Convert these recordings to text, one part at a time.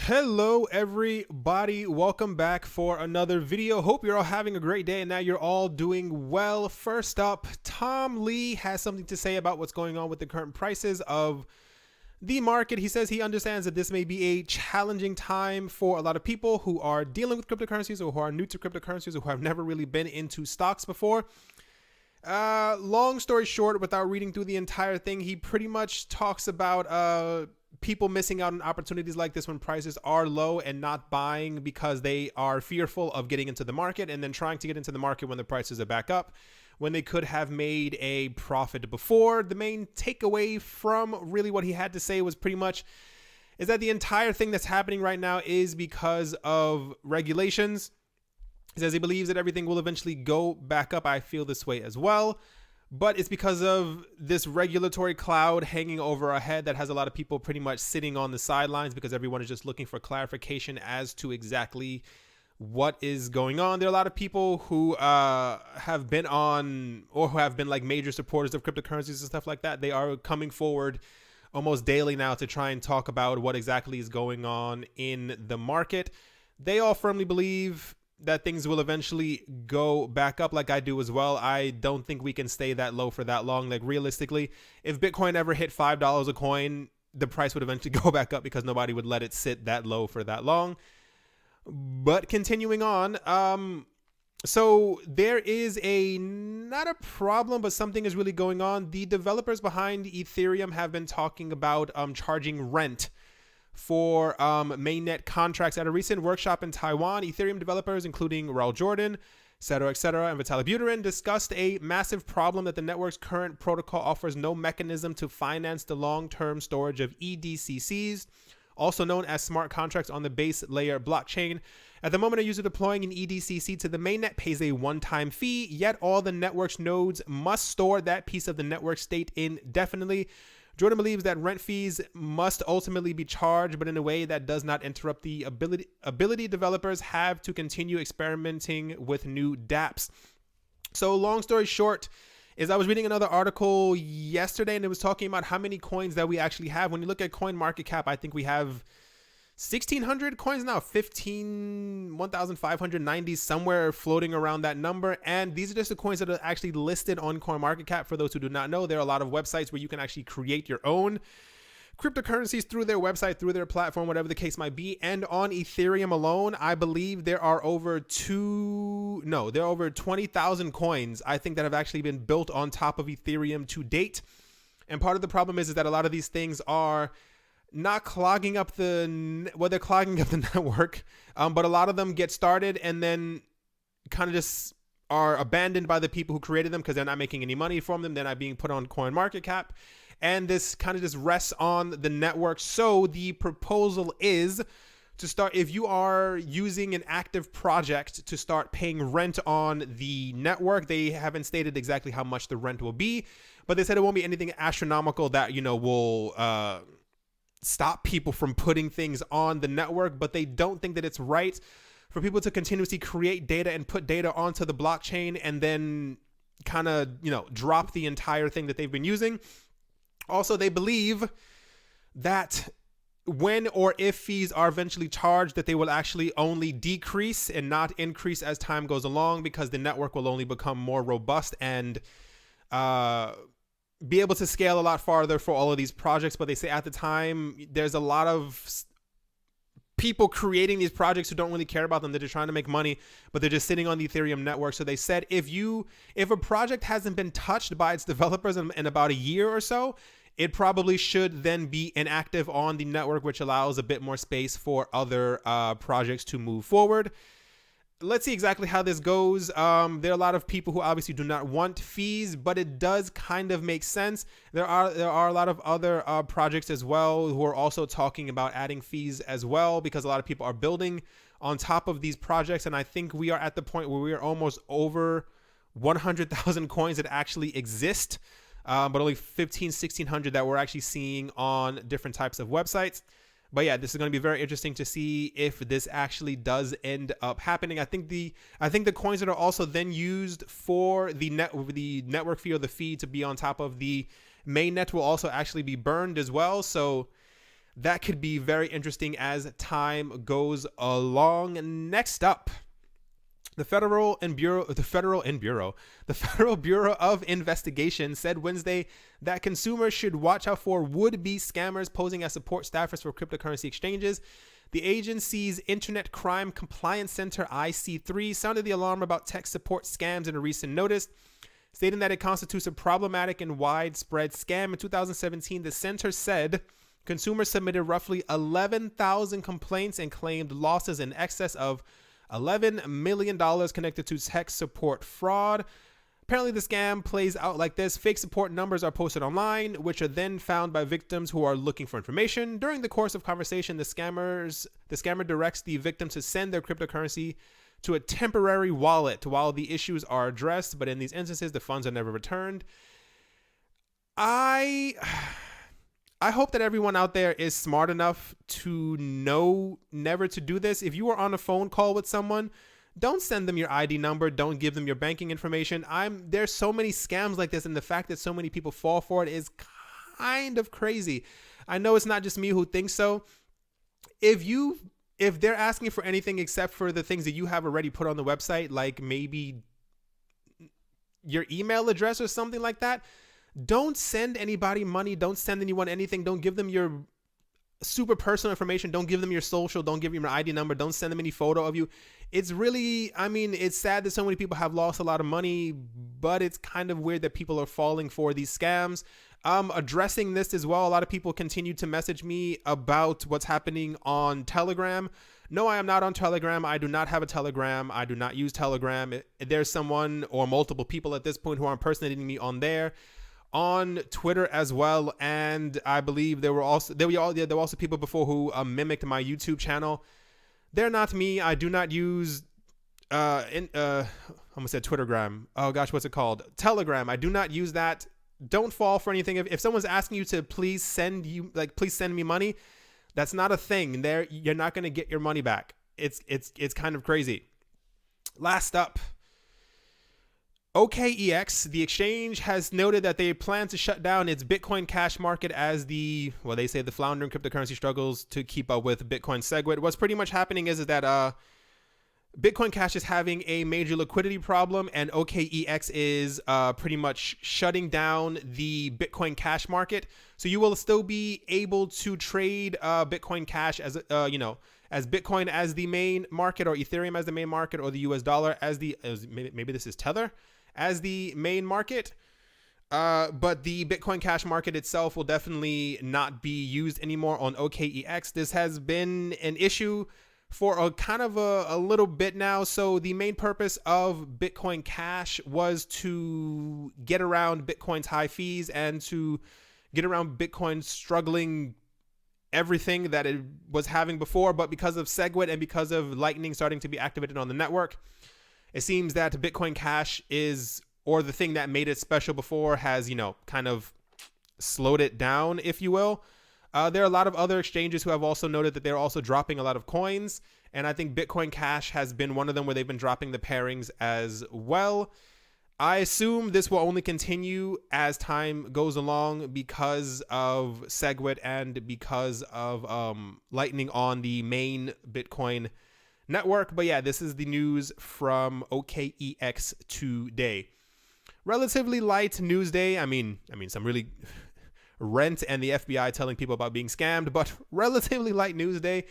Hello everybody, welcome back for another video. Hope you're all having a great day and now you're all doing well. First up, Tom Lee has something to say about what's going on with the current prices of the market. He says he understands that this may be a challenging time for a lot of people who are dealing with cryptocurrencies or who are new to cryptocurrencies or who have never really been into stocks before. Long story short, without reading through the entire thing, he pretty much talks about people missing out on opportunities like this when prices are low and not buying because they are fearful of getting into the market and then trying to get into the market when the prices are back up, when they could have made a profit before. The main takeaway from really what he had to say was pretty much is that the entire thing that's happening right now is because of regulations. He says he believes that everything will eventually go back up. I feel this way as well. But it's because of this regulatory cloud hanging over our head that has a lot of people pretty much sitting on the sidelines because everyone is just looking for clarification as to exactly what is going on. There are a lot of people who have been on or who have been like major supporters of cryptocurrencies and stuff like that. They are coming forward almost daily now to try and talk about what exactly is going on in the market. They all firmly believe that things will eventually go back up, like I do as well. I don't think we can stay that low for that long. Like realistically, if Bitcoin ever hit $5 a coin, the price would eventually go back up because nobody would let it sit that low for that long. But continuing on, so there is not a problem, but something is really going on. The developers behind Ethereum have been talking about charging rent for mainnet contracts at a recent workshop in Taiwan. Ethereum developers, including Raul Jordan, et cetera, and Vitalik Buterin, discussed a massive problem that the network's current protocol offers no mechanism to finance the long-term storage of EDCCs, also known as smart contracts on the base layer blockchain. At the moment, a user deploying an EDCC to the mainnet pays a one-time fee, yet all the network's nodes must store that piece of the network state indefinitely. Jordan believes that rent fees must ultimately be charged, but in a way that does not interrupt the ability developers have to continue experimenting with new dApps. So long story short is I was reading another article yesterday and it was talking about how many coins that we actually have. When you look at CoinMarketCap, I think we have 1,600 coins now, 1,590, somewhere floating around that number. And these are just the coins that are actually listed on CoinMarketCap. For those who do not know, there are a lot of websites where you can actually create your own cryptocurrencies through their website, through their platform, whatever the case might be. And on Ethereum alone, I believe there are over 20,000 coins, I think, that have actually been built on top of Ethereum to date. And part of the problem is that a lot of these things are not clogging up they're clogging up the network, but a lot of them get started and then kind of just are abandoned by the people who created them because they're not making any money from them. They're not being put on CoinMarketCap, and this kind of just rests on the network. So the proposal is to start, if you are using an active project, to start paying rent on the network. They haven't stated exactly how much the rent will be, but they said it won't be anything astronomical that, will stop people from putting things on the network. But they don't think that it's right for people to continuously create data and put data onto the blockchain and then kind of, drop the entire thing that they've been using. Also, they believe that when or if fees are eventually charged, that they will actually only decrease and not increase as time goes along, because the network will only become more robust and be able to scale a lot farther for all of these projects. But they say at the time, there's a lot of people creating these projects who don't really care about them. They're just trying to make money, but they're just sitting on the Ethereum network. So they said if a project hasn't been touched by its developers in about a year or so, it probably should then be inactive on the network, which allows a bit more space for other projects to move forward. Let's see exactly how this goes. There are a lot of people who obviously do not want fees, but it does kind of make sense. There are a lot of other projects as well who are also talking about adding fees as well, because a lot of people are building on top of these projects. And I think we are at the point where we are almost over 100,000 coins that actually exist, but only 1,600 that we're actually seeing on different types of websites. But yeah, this is going to be very interesting to see if this actually does end up happening. I think the coins that are also then used for the network fee or the fee to be on top of the mainnet will also actually be burned as well. So that could be very interesting as time goes along. Next up, the Federal Bureau of Investigation said Wednesday that consumers should watch out for would-be scammers posing as support staffers for cryptocurrency exchanges. The agency's Internet Crime Compliance Center, IC3, sounded the alarm about tech support scams in a recent notice, stating that it constitutes a problematic and widespread scam. In 2017, the center said consumers submitted roughly 11,000 complaints and claimed losses in excess of $11 million connected to tech support fraud. Apparently, the scam plays out like this. Fake support numbers are posted online, which are then found by victims who are looking for information. During the course of conversation, the scammer directs the victim to send their cryptocurrency to a temporary wallet while the issues are addressed, but in these instances, the funds are never returned. I hope that everyone out there is smart enough to know never to do this. If you are on a phone call with someone, don't send them your ID number. Don't give them your banking information. There's so many scams like this, and the fact that so many people fall for it is kind of crazy. I know it's not just me who thinks so. If they're asking for anything except for the things that you have already put on the website, like maybe your email address or something like that, don't send anybody money. Don't send anyone anything. Don't give them your super personal information. Don't give them your social. Don't give them your ID number. Don't send them any photo of you. It's really, it's sad that so many people have lost a lot of money, but it's kind of weird that people are falling for these scams. Addressing this as well, a lot of people continue to message me about what's happening on Telegram. No, I am not on Telegram. I do not have a Telegram. I do not use Telegram. There's someone or multiple people at this point who are impersonating me on there. On Twitter as well, and I believe there were also people before who mimicked my YouTube channel. They're not me. I do not use I almost said Twittergram. Oh gosh, what's it called? Telegram. I do not use that. Don't fall for anything. If someone's asking you to please send me money, that's not a thing. You're not going to get your money back. It's kind of crazy. Last up, OKEx, the exchange, has noted that they plan to shut down its Bitcoin Cash market as they say the floundering cryptocurrency struggles to keep up with Bitcoin SegWit. What's pretty much happening is that Bitcoin Cash is having a major liquidity problem, and OKEx is pretty much shutting down the Bitcoin Cash market. So you will still be able to trade Bitcoin Cash as as Bitcoin as the main market, or Ethereum as the main market, or the US dollar as maybe this is Tether as the main market. But the Bitcoin Cash market itself will definitely not be used anymore on OKEx. This has been an issue for a little bit now. So the main purpose of Bitcoin Cash was to get around Bitcoin's high fees and to get around Bitcoin struggling everything that it was having before. But because of SegWit and because of Lightning starting to be activated on the network, it seems that Bitcoin Cash or the thing that made it special before has, kind of slowed it down, if you will. There are a lot of other exchanges who have also noted that they're also dropping a lot of coins. And I think Bitcoin Cash has been one of them where they've been dropping the pairings as well. I assume this will only continue as time goes along because of SegWit and because of Lightning on the main Bitcoin network. But yeah, this is the news from OKEx today. Relatively light news day. I mean, some really rent and the FBI telling people about being scammed, but relatively light news day.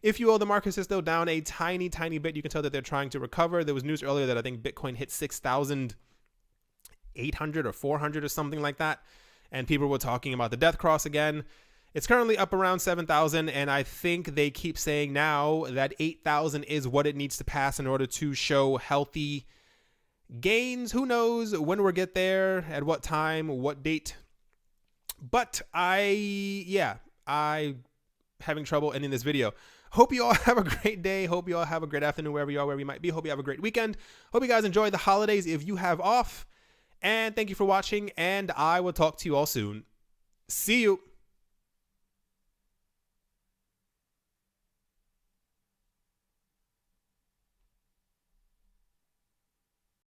If you will, the markets are still down a tiny bit. You can tell that they're trying to recover. There was news earlier that I think Bitcoin hit 6,800 or 400 or something like that, and people were talking about the death cross again. It's currently up around 7,000, and I think they keep saying now that 8,000 is what it needs to pass in order to show healthy gains. Who knows when we'll get there, at what time, what date. But I'm having trouble ending this video. Hope you all have a great day. Hope you all have a great afternoon wherever you are, wherever you might be. Hope you have a great weekend. Hope you guys enjoy the holidays if you have off. And thank you for watching, and I will talk to you all soon. See you.